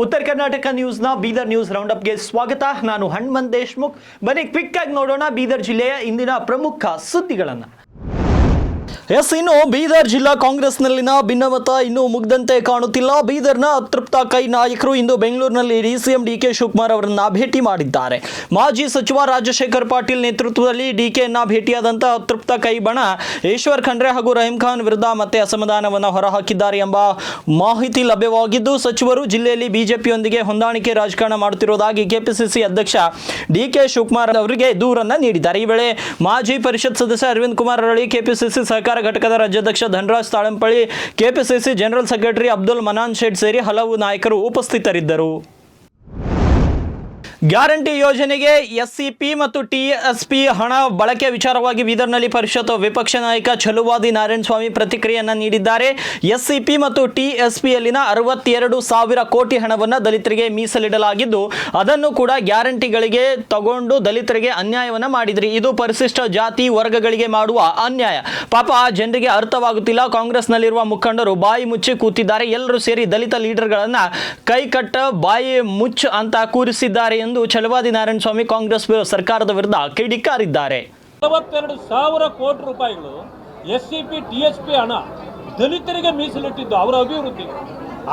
ಉತ್ತರ ಕರ್ನಾಟಕ ನ್ಯೂಸ್ನ ಬೀದರ್ ನ್ಯೂಸ್ ರೌಂಡಪ್ಗೆ ಸ್ವಾಗತ. ನಾನು ಹನುಮಂತ್ ದೇಶ್ಮುಖ್. ಬನ್ನಿ ಕ್ವಿಕ್ ಆಗಿ ನೋಡೋಣ ಬೀದರ್ ಜಿಲ್ಲೆಯ ಇಂದಿನ ಪ್ರಮುಖ ಸುದ್ದಿಗಳನ್ನು. ಇನ್ನು ಬೀದರ್ ಜಿಲ್ಲಾ ಕಾಂಗ್ರೆಸ್ನಲ್ಲಿನ ಭಿನ್ನಮತ ಇನ್ನೂ ಮುಗ್ದಂತೆ ಕಾಣುತ್ತಿಲ್ಲ. ಬೀದರ್ನ ಅತೃಪ್ತ ಕೈ ನಾಯಕರು ಇಂದು ಬೆಂಗಳೂರಿನಲ್ಲಿ ಸಿಎಂ ಡಿಕೆ ಶಿವಕುಮಾರ್ ಅವರನ್ನ ಭೇಟಿ ಮಾಡಿದ್ದಾರೆ. ಮಾಜಿ ಸಚಿವ ರಾಜಶೇಖರ್ ಪಾಟೀಲ್ ನೇತೃತ್ವದಲ್ಲಿ ಡಿಕೆಯನ್ನ ಭೇಟಿಯಾದಂತಹ ಅತೃಪ್ತ ಕೈ ಬಣ ಈಶ್ವರ್ ಖಂಡ್ರೆ ಹಾಗೂ ರಹೀಂ ಖಾನ್ ವಿರುದ್ಧ ಮತ್ತೆ ಅಸಮಾಧಾನವನ್ನು ಹೊರಹಾಕಿದ್ದಾರೆ ಎಂಬ ಮಾಹಿತಿ ಲಭ್ಯವಾಗಿದ್ದು, ಸಚಿವರು ಜಿಲ್ಲೆಯಲ್ಲಿ ಬಿಜೆಪಿಯೊಂದಿಗೆ ಹೊಂದಾಣಿಕೆ ರಾಜಕಾರಣ ಮಾಡುತ್ತಿರುವುದಾಗಿ ಕೆಪಿಸಿಸಿ ಅಧ್ಯಕ್ಷ ಡಿಕೆ ಶಿವಕುಮಾರ್ ಅವರಿಗೆ ದೂರನ್ನ ನೀಡಿದ್ದಾರೆ. ಈ ವೇಳೆ ಮಾಜಿ ಪರಿಷತ್ ಸದಸ್ಯ ಅರವಿಂದ್ ಕುಮಾರ್ ಅರಳಿ, ಕೆಪಿಸಿಸಿ ಸಹಕಾರ ಘಟಕದ ರಾಜ್ಯಾಧ್ಯಕ್ಷ Dhanraj Talampalli, KPCC general secretary Abdul Manan Shet ಸೇರಿ ಹಲವು ನಾಯಕರು ಉಪಸ್ಥಿತರಿದ್ದರು. ಗ್ಯಾರಂಟಿ ಯೋಜನೆಗೆ ಎಸ್ಸಿಪಿ ಮತ್ತು ಟಿಎಸ್ಪಿ ಹಣ ಬಳಕೆ ವಿಚಾರವಾಗಿ ಬೀದರ್ನಲ್ಲಿ ಪರಿಷತ್ ವಿಪಕ್ಷ ನಾಯಕ ಛಲವಾದಿ ನಾರಾಯಣಸ್ವಾಮಿ ಪ್ರತಿಕ್ರಿಯೆಯನ್ನು ನೀಡಿದ್ದಾರೆ. ಎಸ್ಸಿಪಿ ಮತ್ತು ಟಿಎಸ್ಪಿಯಲ್ಲಿನ 62,000 ಕೋಟಿ ಹಣವನ್ನು ದಲಿತರಿಗೆ ಮೀಸಲಿಡಲಾಗಿದ್ದು, ಅದನ್ನು ಕೂಡ ಗ್ಯಾರಂಟಿಗಳಿಗೆ ತಗೊಂಡು ದಲಿತರಿಗೆ ಅನ್ಯಾಯವನ್ನು ಮಾಡಿದ್ರಿ. ಇದು ಪರಿಶಿಷ್ಟ ಜಾತಿ ವರ್ಗಗಳಿಗೆ ಮಾಡುವ ಅನ್ಯಾಯ. ಪಾಪ ಆ ಜನರಿಗೆ ಅರ್ಥವಾಗುತ್ತಿಲ್ಲ. ಕಾಂಗ್ರೆಸ್ನಲ್ಲಿರುವ ಮುಖಂಡರು ಬಾಯಿ ಮುಚ್ಚಿ ಕೂತಿದ್ದಾರೆ. ಎಲ್ಲರೂ ಸೇರಿ ದಲಿತ ಲೀಡರ್ಗಳನ್ನ ಕೈಕಟ್ಟ ಬಾಯಿ ಮುಚ್ಚ ಅಂತ ಕೂರಿಸಿದ್ದಾರೆ ಎಂದು ಛಲವಾದಿ ನಾರಾಯಣಸ್ವಾಮಿ ಕಾಂಗ್ರೆಸ್ ಸರ್ಕಾರದ ವಿರುದ್ಧ ಕಿಡಿಕಾರಿದ್ದಾರೆ. 42,000 ಕೋಟಿ ರೂಪಾಯಿಗಳು ಎಸ್ಸಿಪಿ ಟಿಎಸ್ಪಿ ಹಣ ದಲಿತರಿಗೆ ಮೀಸಲಿಟ್ಟಿದ್ದು ಅವರ ಅಭಿವೃದ್ಧಿ.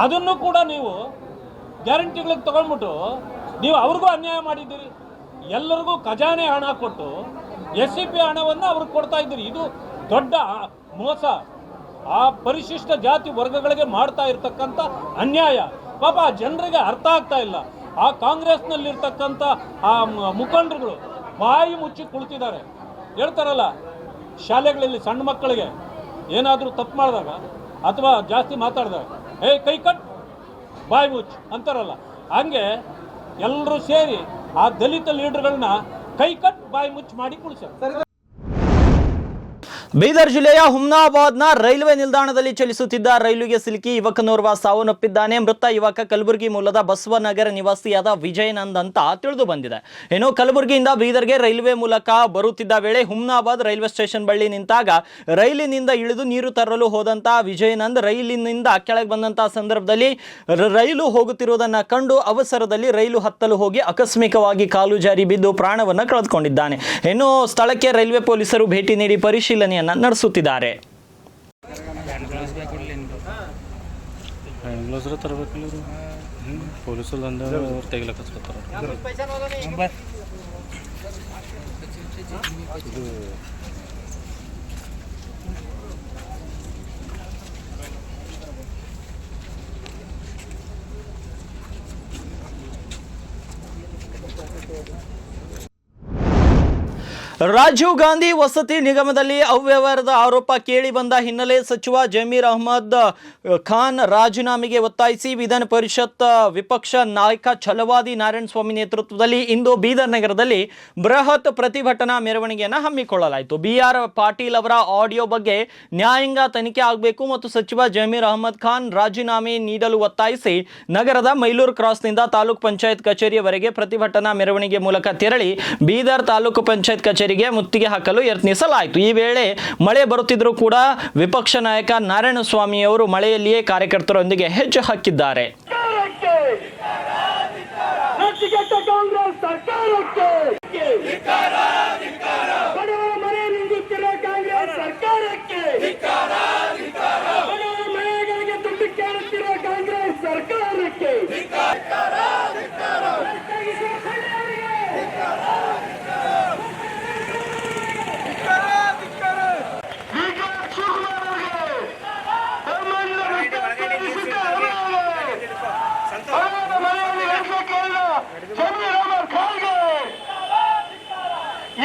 ಅದನ್ನು ಕೂಡ ನೀವು ಗ್ಯಾರಂಟಿಗಳಿಗೆ ತಗೊಂಡ್ಬಿಟ್ಟು ನೀವು ಅವ್ರಿಗೂ ಅನ್ಯಾಯ ಮಾಡಿದ್ದೀರಿ. ಎಲ್ಲರಿಗೂ ಖಜಾನೆ ಹಣ ಕೊಟ್ಟು ಎಸ್ಸಿಪಿ ಹಣವನ್ನು ಅವ್ರಿಗೆ ಕೊಡ್ತಾ ಇದ್ದೀರಿ. ಇದು ದೊಡ್ಡ ಮೋಸ. ಆ ಪರಿಶಿಷ್ಟ ಜಾತಿ ವರ್ಗಗಳಿಗೆ ಮಾಡ್ತಾ ಇರ್ತಕ್ಕಂಥ ಅನ್ಯಾಯ. ಪಾಪ ಆ ಜನರಿಗೆ ಅರ್ಥ ಆಗ್ತಾ ಇಲ್ಲ. ಆ ಕಾಂಗ್ರೆಸ್ನಲ್ಲಿರ್ತಕ್ಕಂಥ ಆ ಮುಖಂಡರುಗಳು ಬಾಯಿ ಮುಚ್ಚಿ ಕುಳಿತಿದ್ದಾರೆ. ಹೇಳ್ತಾರಲ್ಲ, ಶಾಲೆಗಳಲ್ಲಿ ಸಣ್ಣ ಮಕ್ಕಳಿಗೆ ಏನಾದರೂ ತಪ್ಪು ಮಾಡಿದಾಗ ಅಥವಾ ಜಾಸ್ತಿ ಮಾತಾಡಿದಾಗ ಕೈ ಕಟ್ ಬಾಯಿ ಮುಚ್ಚು ಅಂತಾರಲ್ಲ, ಹಂಗೆ ಎಲ್ಲರೂ ಸೇರಿ ಆ ದಲಿತ ಲೀಡರ್ಗಳನ್ನ ಕೈ ಕಟ್ ಬಾಯಿ ಮುಚ್ಚಿ ಮಾಡಿ ಕುಳಿಸ್ತಾರೆ. ಬೀದರ್ ಜಿಲ್ಲೆಯ ಹುಮ್ನಾಬಾದ್ನ ರೈಲ್ವೆ ನಿಲ್ದಾಣದಲ್ಲಿ ಚಲಿಸುತ್ತಿದ್ದ ರೈಲುಗೆ ಸಿಲುಕಿ ಯುವಕನೋರ್ವ ಸಾವನ್ನಪ್ಪಿದ್ದಾನೆ. ಮೃತ ಯುವಕ ಕಲಬುರಗಿ ಮೂಲದ ಬಸವನಗರ ನಿವಾಸಿಯಾದ ವಿಜಯನಂದ್ ಅಂತ ತಿಳಿದು ಬಂದಿದೆ. ಇನ್ನು ಕಲಬುರಗಿಯಿಂದ ಬೀದರ್ಗೆ ರೈಲ್ವೆ ಮೂಲಕ ಬರುತ್ತಿದ್ದ ವೇಳೆ ಹುಮ್ನಾಬಾದ್ ರೈಲ್ವೆ ಸ್ಟೇಷನ್ ಬಳಿ ನಿಂತಾಗ ರೈಲಿನಿಂದ ಇಳಿದು ನೀರು ತರಲು ಹೋದಂತ ವಿಜಯನಂದ್ ರೈಲಿನಿಂದ ಕೆಳಗೆ ಬಂದಂತಹ ಸಂದರ್ಭದಲ್ಲಿ ರೈಲು ಹೋಗುತ್ತಿರುವುದನ್ನು ಕಂಡು ಅವಸರದಲ್ಲಿ ರೈಲು ಹತ್ತಲು ಹೋಗಿ ಆಕಸ್ಮಿಕವಾಗಿ ಕಾಲು ಜಾರಿ ಬಿದ್ದು ಪ್ರಾಣವನ್ನು ಕಳೆದುಕೊಂಡಿದ್ದಾನೆ. ಇನ್ನು ಸ್ಥಳಕ್ಕೆ ರೈಲ್ವೆ ಪೊಲೀಸರು ಭೇಟಿ ನೀಡಿ ಪರಿಶೀಲನೆ ನಡೆಸುತ್ತಿದ್ದಾರೆ. ರಾಜೀವ್ ಗಾಂಧಿ ವಸತಿ ನಿಗಮದಲ್ಲಿ ಅವ್ಯವಹಾರದ ಆರೋಪ ಕೇಳಿ ಬಂದ ಹಿನ್ನೆಲೆ ಸಚಿವ ಜಮೀರ್ ಅಹಮದ್ ಖಾನ್ ರಾಜೀನಾಮೆಗೆ ಒತ್ತಾಯಿಸಿ ವಿಧಾನ ಪರಿಷತ್ ವಿಪಕ್ಷ ನಾಯಕ ಛಲವಾದಿ ನಾರಾಯಣಸ್ವಾಮಿ ನೇತೃತ್ವದಲ್ಲಿ ಇಂದು ಬೀದರ್ ನಗರದಲ್ಲಿ ಬೃಹತ್ ಪ್ರತಿಭಟನಾ ಮೆರವಣಿಗೆಯನ್ನು ಹಮ್ಮಿಕೊಳ್ಳಲಾಯಿತು. BR ಪಾಟೀಲ್ ಅವರ ಆಡಿಯೋ ಬಗ್ಗೆ ನ್ಯಾಯಾಂಗ ತನಿಖೆ ಆಗಬೇಕು ಮತ್ತು ಸಚಿವ ಜಮೀರ್ ಅಹಮದ್ ಖಾನ್ ರಾಜೀನಾಮೆ ನೀಡಲು ಒತ್ತಾಯಿಸಿ ನಗರದ ಮೈಲೂರು ಕ್ರಾಸ್ನಿಂದ ತಾಲೂಕ್ ಪಂಚಾಯತ್ ಕಚೇರಿಯವರೆಗೆ ಪ್ರತಿಭಟನಾ ಮೆರವಣಿಗೆ ಮೂಲಕ ತೆರಳಿ ಬೀದರ್ ತಾಲೂಕು ಪಂಚಾಯತ್ ಕಚೇರಿ ಮುತ್ತಿಗೆ ಹಾಕಲು ಯತ್ನಿಸಲಾಯಿತು. ಈ ವೇಳೆ ಮಳೆ ಬರುತ್ತಿದ್ದರೂ ಕೂಡ ವಿಪಕ್ಷ ನಾಯಕ ನಾರಾಯಣಸ್ವಾಮಿ ಅವರು ಮಳೆಯಲ್ಲಿಯೇ ಕಾರ್ಯಕರ್ತರೊಂದಿಗೆ ಹೆಜ್ಜೆ ಹಾಕಿದ್ದಾರೆ.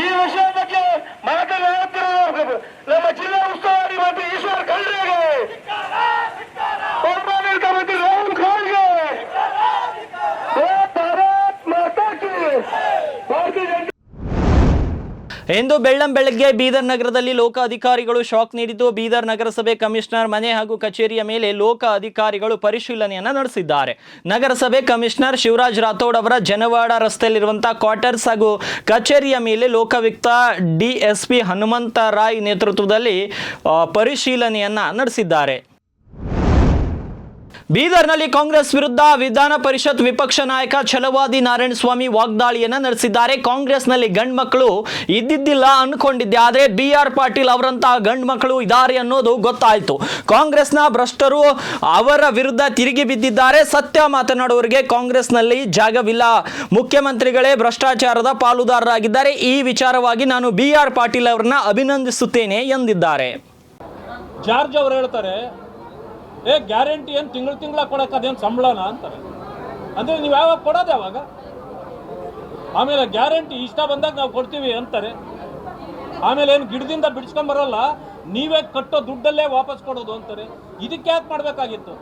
ಈ ವಿಷಯ ಬಗ್ಗೆ ಮಾತನಾಡುತ್ತಿರುವ ನಮ್ಮ ಜಿಲ್ಲಾ ಉಸ್ತುವಾರಿ ಮಂತ್ರಿ ಈಶ್ವರ್ ಖಂಡ್ರೆಗೆ, ಪೌರಾಣಿಕ ಮಂತ್ರಿ ರಹೀಂ ಖಾನ್ಗೆ, ಭಾರತ್ ಮಾತಾ ಕಿ ಭಾರತೀಯ ಜನತಾ. ಇಂದು ಬೆಳ್ಳಂಬೆಳಗ್ಗೆ ಬೀದರ್ ನಗರದಲ್ಲಿ ಲೋಕ ಅಧಿಕಾರಿಗಳು ಶಾಕ್ ನೀಡಿದ್ದು, ಬೀದರ್ ನಗರಸಭೆ ಕಮಿಷನರ್ ಮನೆ ಹಾಗೂ ಕಚೇರಿಯ ಮೇಲೆ ಲೋಕ ಅಧಿಕಾರಿಗಳು ಪರಿಶೀಲನೆಯನ್ನು ನಡೆಸಿದ್ದಾರೆ. ನಗರಸಭೆ ಕಮಿಷನರ್ ಶಿವರಾಜ್ ರಾಥೋಡ್ ಅವರ ಜನವಾಡ ರಸ್ತೆಯಲ್ಲಿರುವಂತಹ ಕ್ವಾರ್ಟರ್ಸ್ ಹಾಗೂ ಕಚೇರಿಯ ಮೇಲೆ ಲೋಕಾಯುಕ್ತ ಡಿಎಸ್ಪಿ ಹನುಮಂತ ರಾಯ್ ನೇತೃತ್ವದಲ್ಲಿ ಪರಿಶೀಲನೆಯನ್ನ ನಡೆಸಿದ್ದಾರೆ. ಬೀದರ್ನಲ್ಲಿ ಕಾಂಗ್ರೆಸ್ ವಿರುದ್ಧ ವಿಧಾನ ಪರಿಷತ್ ವಿಪಕ್ಷ ನಾಯಕ ಛಲವಾದಿ ನಾರಾಯಣಸ್ವಾಮಿ ವಾಗ್ದಾಳಿಯನ್ನ ನಡೆಸಿದ್ದಾರೆ. ಕಾಂಗ್ರೆಸ್ನಲ್ಲಿ ಗಂಡು ಮಕ್ಕಳು ಇದ್ದಿದ್ದಿಲ್ಲ ಅನ್ಕೊಂಡಿದ್ದೆ, ಆದರೆ BR ಪಾಟೀಲ್ ಅವರಂತಹ ಗಂಡು ಮಕ್ಕಳು ಇದ್ದಾರೆ ಅನ್ನೋದು ಗೊತ್ತಾಯಿತು. ಕಾಂಗ್ರೆಸ್ನ ಭ್ರಷ್ಟರು ಅವರ ವಿರುದ್ಧ ತಿರುಗಿ ಬಿದ್ದಿದ್ದಾರೆ. ಸತ್ಯ ಮಾತನಾಡುವವರಿಗೆ ಕಾಂಗ್ರೆಸ್ನಲ್ಲಿ ಜಾಗವಿಲ್ಲ. ಮುಖ್ಯಮಂತ್ರಿಗಳೇ ಭ್ರಷ್ಟಾಚಾರದ ಪಾಲುದಾರರಾಗಿದ್ದಾರೆ. ಈ ವಿಚಾರವಾಗಿ ನಾನು BR ಪಾಟೀಲ್ ಅವರನ್ನ ಅಭಿನಂದಿಸುತ್ತೇನೆ ಎಂದಿದ್ದಾರೆ. ಜಾರ್ಜ್ ಅವರು ಹೇಳ್ತಾರೆ, ಗ್ಯಾರಂಟಿ ಏನು ತಿಂಗಳ ಕೊಡಕ್ಕೆ ಅದೇನು ಸಂಬಳನ ಅಂತಾರೆ. ಅಂದರೆ ನೀವು ಯಾವಾಗ ಕೊಡೋದು ಯಾವಾಗ? ಆಮೇಲೆ ಗ್ಯಾರಂಟಿ ಇಷ್ಟ ಬಂದಾಗ ನಾವು ಕೊಡ್ತೀವಿ ಅಂತಾರೆ. ಆಮೇಲೆ ಏನು ಗಿಡದಿಂದ ಬಿಡಿಸ್ಕೊಂಬರಲ್ಲ, ನೀವೇ ಕಟ್ಟೋ ದುಡ್ಡಲ್ಲೇ ವಾಪಸ್ ಕೊಡೋದು ಅಂತಾರೆ. ಇದಕ್ಕೆ ಯಾಕೆ ಮಾಡಬೇಕಾಗಿತ್ತು?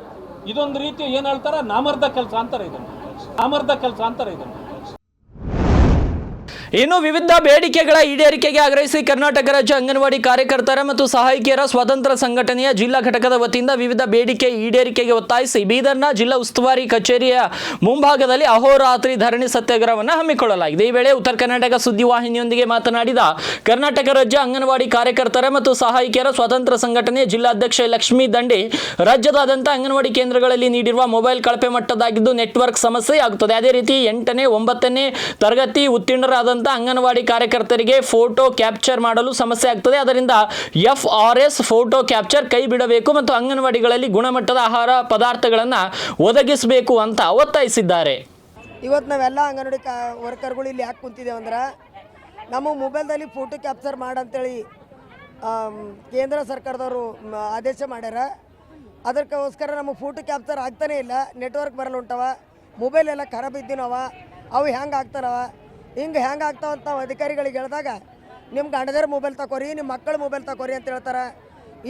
ಇದೊಂದು ರೀತಿ ಏನು ಹೇಳ್ತಾರೆ, ನಾಮರ್ಧ ಕೆಲಸ ಅಂತಾರೆ ಇದನ್ನು. ಇನ್ನು ವಿವಿಧ ಬೇಡಿಕೆಗಳ ಈಡೇರಿಕೆಗೆ ಆಗ್ರಹಿಸಿ ಕರ್ನಾಟಕ ರಾಜ್ಯ ಅಂಗನವಾಡಿ ಕಾರ್ಯಕರ್ತರ ಮತ್ತು ಸಹಾಯಕಿಯರ ಸ್ವತಂತ್ರ ಸಂಘಟನೆಯ ಜಿಲ್ಲಾ ಘಟಕದ ವತಿಯಿಂದ ವಿವಿಧ ಬೇಡಿಕೆ ಈಡೇರಿಕೆಗೆ ಒತ್ತಾಯಿಸಿ ಬೀದರ್ನ ಜಿಲ್ಲಾ ಉಸ್ತುವಾರಿ ಕಚೇರಿಯ ಮುಂಭಾಗದಲ್ಲಿ ಅಹೋರಾತ್ರಿ ಧರಣಿ ಸತ್ಯಾಗ್ರಹವನ್ನು ಹಮ್ಮಿಕೊಳ್ಳಲಾಗಿದೆ. ಈ ವೇಳೆ ಉತ್ತರ ಕರ್ನಾಟಕ ಸುದ್ದಿವಾಹಿನಿಯೊಂದಿಗೆ ಮಾತನಾಡಿದ ಕರ್ನಾಟಕ ರಾಜ್ಯ ಅಂಗನವಾಡಿ ಕಾರ್ಯಕರ್ತರ ಮತ್ತು ಸಹಾಯಕಿಯರ ಸ್ವತಂತ್ರ ಸಂಘಟನೆಯ ಜಿಲ್ಲಾಧ್ಯಕ್ಷೆ ಲಕ್ಷ್ಮೀ ದಂಡಿ, ರಾಜ್ಯದಾದ್ಯಂತ ಅಂಗನವಾಡಿ ಕೇಂದ್ರಗಳಲ್ಲಿ ನೀಡಿರುವ ಮೊಬೈಲ್ ಕಳಪೆ ಮಟ್ಟದಾಗಿದ್ದು ನೆಟ್ವರ್ಕ್ ಸಮಸ್ಯೆ ಆಗುತ್ತದೆ. ಅದೇ ರೀತಿ 8ನೇ 9ನೇ ತರಗತಿ ಉತ್ತೀರ್ಣರಾದಂಥ ಅಂಗನವಾಡಿ ಕಾರ್ಯಕರ್ತರಿಗೆ ಫೋಟೋ ಕ್ಯಾಪ್ಚರ್ ಮಾಡಲು ಸಮಸ್ಯೆ ಆಗ್ತದೆ. ಅದರಿಂದ FRS ಫೋಟೋ ಕ್ಯಾಪ್ಚರ್ ಕೈ ಬಿಡಬೇಕು ಮತ್ತು ಅಂಗನವಾಡಿಗಳಲ್ಲಿ ಗುಣಮಟ್ಟದ ಆಹಾರ ಪದಾರ್ಥಗಳನ್ನು ಒದಗಿಸಬೇಕು ಅಂತ ಒತ್ತಾಯಿಸಿದ್ದಾರೆ. ಇವತ್ತು ನಾವೆಲ್ಲ ಅಂಗನವಾಡಿ ವರ್ಕರ್ಗಳು ಇಲ್ಲಿ ಯಾಕೆ ಕುಂತಿದ್ದೇವೆ ಅಂದ್ರೆ, ನಮ್ಮ ಮೊಬೈಲ್ದಲ್ಲಿ ಫೋಟೋ ಕ್ಯಾಪ್ಚರ್ ಮಾಡಂತೇಳಿ ಕೇಂದ್ರ ಸರ್ಕಾರದವರು ಆದೇಶ ಮಾಡ್ಯಾರ. ಅದಕ್ಕೋಸ್ಕರ ನಮಗೆ ಫೋಟೋ ಕ್ಯಾಪ್ಚರ್ ಆಗ್ತಾನೇ ಇಲ್ಲ. ನೆಟ್ವರ್ಕ್ ಬರಲ್ಲ ಹೊಂಟವ, ಮೊಬೈಲ್ ಎಲ್ಲ ಖರಾಬ್ ಇದ್ದೀನವ, ಅವು ಹೆಂಗೆ ಆಗ್ತಾನವ, ಹಿಂಗೆ ಹೆಂಗೆ ಆಗ್ತಾವಂತ ನಾವು ಅಧಿಕಾರಿಗಳಿಗೆ ಹೇಳಿದಾಗ, ನಿಮ್ಮ ಗಂಡದರ ಮೊಬೈಲ್ ತಗೋರಿ, ನಿಮ್ಮ ಮಕ್ಕಳ ಮೊಬೈಲ್ ತಗೋರಿ ಅಂತ ಹೇಳ್ತಾರೆ.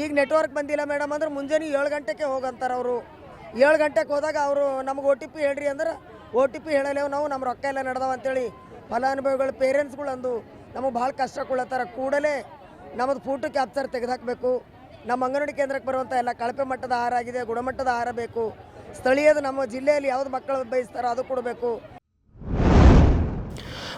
ಈಗ ನೆಟ್ವರ್ಕ್ ಬಂದಿಲ್ಲ ಮೇಡಮ್ ಅಂದ್ರೆ ಮುಂಜಾನೆ 7 ಗಂಟೆಗೆ ಹೋಗಂತಾರೆ ಅವರು. 7 ಗಂಟೆಗೆ ಹೋದಾಗ ಅವರು ನಮ್ಗೆ OTP ಹೇಳ್ರಿ ಅಂದ್ರೆ OTP ಹೇಳಲೇವು ನಾವು, ನಮ್ಮ ರೊಕ್ಕ ಎಲ್ಲ ನಡೆದವ ಅಂತೇಳಿ ಫಲಾನುಭವಿಗಳು ಪೇರೆಂಟ್ಸ್ಗಳು ಅಂದು ನಮಗೆ ಭಾಳ ಕಷ್ಟ ಕೊಡ್ಲತ್ತಾರ. ಕೂಡಲೇ ನಮ್ಮದು ಫೋಟೋ ಕ್ಯಾಪ್ಚರ್ ತೆಗೆದುಹಾಕಬೇಕು. ನಮ್ಮ ಅಂಗನವಾಡಿ ಕೇಂದ್ರಕ್ಕೆ ಬರುವಂಥ ಎಲ್ಲ ಕಳಪೆ ಮಟ್ಟದ ಆಹಾರ ಆಗಿದೆ, ಗುಣಮಟ್ಟದ ಆಹಾರ ಬೇಕು. ಸ್ಥಳೀಯದ ನಮ್ಮ ಜಿಲ್ಲೆಯಲ್ಲಿ ಯಾವ್ದು ಮಕ್ಕಳು ಬಯಸ್ತಾರೋ ಅದು ಕೊಡಬೇಕು.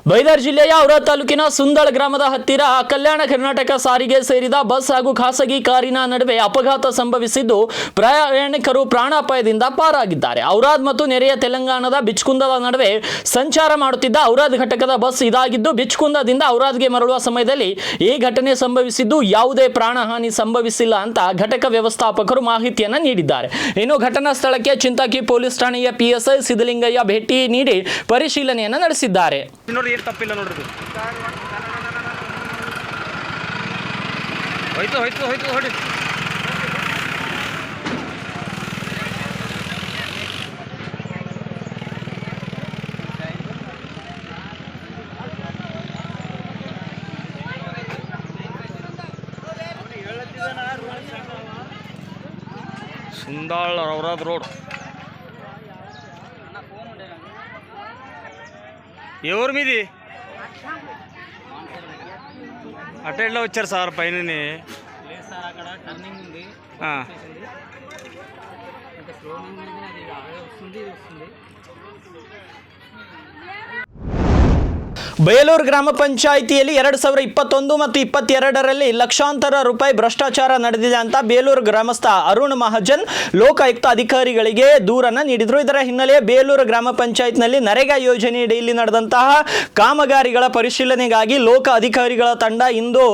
ಬೈದರ್ ಜಿಲ್ಲೆಯ ಔರಾದ್ ತಾಲೂಕಿನ ಸುಂದಳ ಗ್ರಾಮದ ಹತ್ತಿರ ಕಲ್ಯಾಣ ಕರ್ನಾಟಕ ಸಾರಿಗೆ ಸೇರಿದ ಬಸ್ ಹಾಗೂ ಖಾಸಗಿ ಕಾರಿನ ನಡುವೆ ಅಪಘಾತ ಸಂಭವಿಸಿದ್ದು ಪ್ರಯಾಣಿಕರು ಪ್ರಾಣಾಪಾಯದಿಂದ ಪಾರಾಗಿದ್ದಾರೆ. ಔರಾದ್ ಮತ್ತು ನೆರೆಯ ತೆಲಂಗಾಣದ ಬಿಚ್ಕುಂದದ ನಡುವೆ ಸಂಚಾರ ಮಾಡುತ್ತಿದ್ದ ಔರಾದ್ ಘಟಕದ ಬಸ್ ಇದಾಗಿದ್ದು, ಬಿಚ್ಕುಂದದಿಂದ ಔರಾದ್ಗೆ ಮರಳುವ ಸಮಯದಲ್ಲಿ ಈ ಘಟನೆ ಸಂಭವಿಸಿದ್ದು ಯಾವುದೇ ಪ್ರಾಣಹಾನಿ ಸಂಭವಿಸಿಲ್ಲ ಅಂತ ಘಟಕ ವ್ಯವಸ್ಥಾಪಕರು ಮಾಹಿತಿಯನ್ನು ನೀಡಿದ್ದಾರೆ. ಇನ್ನು ಘಟನಾ ಸ್ಥಳಕ್ಕೆ ಚಿಂತಾಕಿ ಪೊಲೀಸ್ ಠಾಣೆಯ PSI ಸಿದ್ದಲಿಂಗಯ್ಯ ಭೇಟಿ ನೀಡಿ ಪರಿಶೀಲನೆಯನ್ನು ನಡೆಸಿದ್ದಾರೆ. ಏನು ತಪ್ಪಿಲ್ಲ ನೋಡ್ರಿ. ಹೋಯ್ತು ಹೊಡಿ. ಸುಂದಾಳ್ ಔರಾದ್ ರೋಡ್ ఎవరు మీది అటు ఎట్లా వచ్చారు సార్ పైన? అక్కడ టర్నింగ్ ఉంది, వస్తుంది. ಬಯಲೂರು ಗ್ರಾಮ ಪಂಚಾಯಿತಿಯಲ್ಲಿ 2021 ಮತ್ತು 22ರಲ್ಲಿ ಲಕ್ಷಾಂತರ ರೂಪಾಯಿ ಭ್ರಷ್ಟಾಚಾರ ನಡೆದಿದೆ ಅಂತ ಬೇಲೂರು ಗ್ರಾಮಸ್ಥ ಅರುಣ್ ಮಹಾಜನ್ ಲೋಕಾಯುಕ್ತ ಅಧಿಕಾರಿಗಳಿಗೆ ದೂರನ್ನು ನೀಡಿದರು. ಇದರ ಹಿನ್ನೆಲೆ ಬೇಲೂರು ಗ್ರಾಮ ಪಂಚಾಯತ್ನಲ್ಲಿ ನರೇಗಾ ಯೋಜನೆಯಡಿಯಲ್ಲಿ ನಡೆದಂತಹ ಕಾಮಗಾರಿಗಳ ಪರಿಶೀಲನೆಗಾಗಿ ಲೋಕ ಅಧಿಕಾರಿಗಳ ತಂಡ ಇಂದು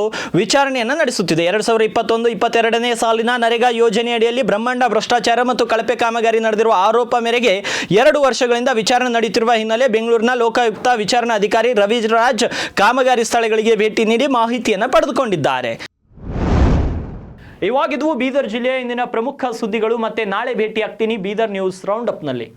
ವಿಚಾರಣೆಯನ್ನು ನಡೆಸುತ್ತಿದೆ. 2021-22ನೇ ಸಾಲಿನ ನರೇಗಾ ಯೋಜನೆಯಡಿಯಲ್ಲಿ ಬ್ರಹ್ಮಾಂಡ ಭ್ರಷ್ಟಾಚಾರ ಮತ್ತು ಕಳಪೆ ಕಾಮಗಾರಿ ನಡೆದಿರುವ ಆರೋಪ ಮೇರೆಗೆ 2 ವರ್ಷಗಳಿಂದ ವಿಚಾರಣೆ ನಡೆಯುತ್ತಿರುವ ಹಿನ್ನೆಲೆ ಬೆಂಗಳೂರಿನ ಲೋಕಾಯುಕ್ತ ವಿಚಾರಣಾ ಅಧಿಕಾರಿ ರವಿರಾಜ್ ಕಾಮಗಾರಿ ಸ್ಥಳಗಳಿಗೆ ಭೇಟಿ ನೀಡಿ ಮಾಹಿತಿಯನ್ನು ಪಡೆದುಕೊಂಡಿದ್ದಾರೆ. ಇವಾಗಿದ್ವು ಬೀದರ್ ಜಿಲ್ಲೆಯ ಇಂದಿನ ಪ್ರಮುಖ ಸುದ್ದಿಗಳು. ಮತ್ತೆ ನಾಳೆ ಭೇಟಿ ಆಗ್ತೀನಿ ಬೀದರ್ ನ್ಯೂಸ್ ರೌಂಡ್ ಅಪ್ನಲ್ಲಿ.